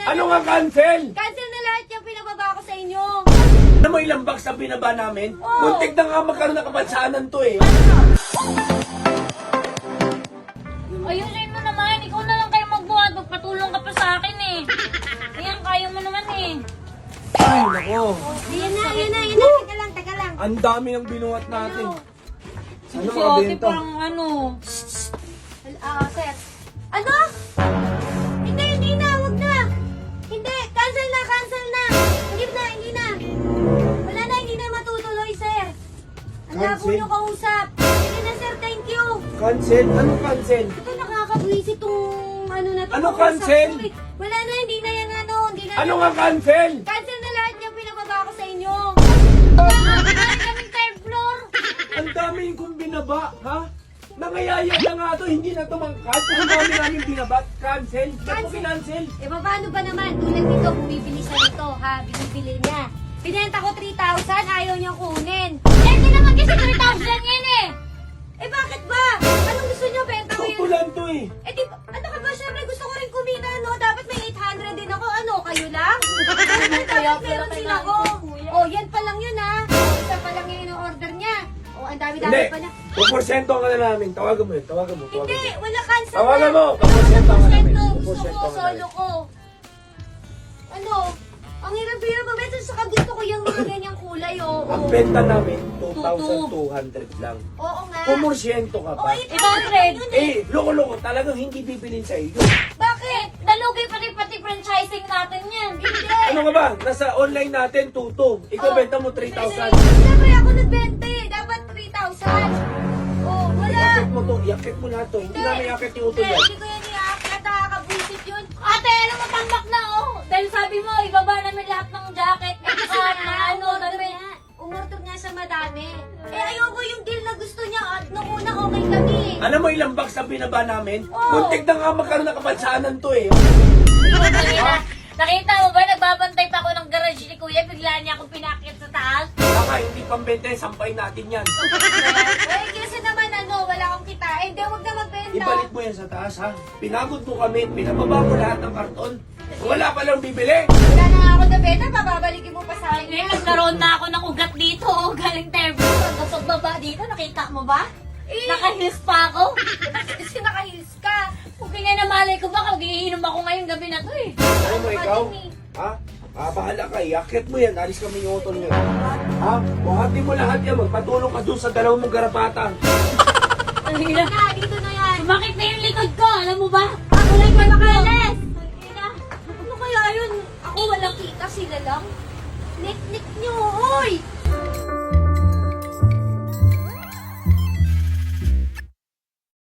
Ano nga cancel? Cancel na lahat yung pinababa ko sa inyo. Alam mo ilang box na binaba namin? Oo. Muntik na nga magkaroon ng kapansaanan to eh. Ayusin mo naman, ikaw na lang kayo magbuhat, magpatulong ka pa sa akin eh. Ayan, kaya mo naman eh. Ay, nako. Ayan na. Teka lang. Ang dami ng binuhat natin. Ano Si mga ate benta? parang ano. Sir. Ano? Hindi na, wag na. Hindi, cancel na. Hindi na. Wala na, hindi na matutuloy, sir. Ang labo Cancel? nyo kausap. Sige na, sir, thank you. Cancel? Ano cancel? Ito nakakabwisit tong ano na to. Ano kausap cancel? ko eh. Wala na, hindi na yan hindi na Ano yan. nga cancel? Cancel na lahat yung pinababa ko sa inyo. Meron kaming third floor. Ang dami kong binaba, ha? Nangayaya na nga to, hindi na to mangkat. Ang dami namin binaba, cancel. Ba't mo kinancel? Eh, paano ba naman? Tulad nito, bumibili siya nito, ha? Binibili niya. Pinenta ko 3,000, ayaw niyang kunin. Eh, di naman kasi 3,000 yan eh. Eh, bakit ba? Anong gusto niyo, benta ko yun? Tutulan to eh. Eh, di ba? Ano ka ba? Siyempre, gusto ko rin kumita, no? Dapat may 800 din ako. Ano, kayo lang? Dapat meron din ako. Oh, yan pa lang yun, ha? Isa pa lang yun yung order niya. Oh, ang dami-dami Hindi. pa na. Puporsyento ka na namin. Tawagan mo yun. Hindi, wala cancel Tawagan na. mo. Puporsyento ka namin. Gusto Puporsyento ko, ka namin. solo ko. Ano? Ang hirap-hirap ba? Saka gusto ko yung mga ganyang kulay, oh. Ang benta namin, 2,200 lang. Oo nga. Puporsyento ka Oh, pa. 800. Eh, loko-loko. Talagang hindi bibilin sa iyo. Bakit? Nalugay pati franchising natin yan. Hindi. Ano nga ba? Nasa online natin, 2,200. Ikaw Oh. benta mo 3,000. Siyempre ako nagbenta eh. Dapat 3,000. Oh, wala. Iakit mo to. Iakit mo lahat to. Hindi namin iakit yung utol yan. Hindi ko yan i-akit. Nakakabusit yun. Ate, alam mo, tambak na oh. Dahil sabi mo, ibaba namin lahat ng jacket. Eh, kasi Saka nga, ano, umorder nga sa madami. Eh, ayoko yung deal na gusto niya. At nung una, okay kami. Alam mo ilang box na binaba namin? Oo. Muntik na nga magkaroon ng kapansaanan to eh. Nakita mo ba, nagbabantay pa ako ng garage ni Kuya, bigla niya akong pinakit sa taas. Baka hindi pambenta yan, sampay natin yan. Eh, kasi naman wala akong kita. Eh, hindi, huwag na magbenta. Ibalik mo yan sa taas ha. Pinagod mo kami, pinababa mo lahat ng karton. Wala pa lang bibili. Wala na nga ako nabenta. Bababalikin mo pa sa akin. Ngayon, nagkaroon na ako ng ugat dito, galing termo. Hanggang sa baba dito, nakita mo ba? Eh. Nakahils pa ako. Kasi nakahils ka. Kung kaya na malay ko ba, mag-iinom ako ngayong gabi na to eh. Alam mo ikaw? Ha? Bahala ka, iakit mo yan, alis kami yung utol nyo. Ha? Buhati mo lahat yan, magpatulong ka doon sa dalawang mong garapatan. Ang hirap. Na, dito na yan. Sumakit na yung likod ko, alam mo ba? Ako lang yung makalas. Ina. Ano kaya yun? Ako walang kita, sila lang. Nik-nik nyo, oy!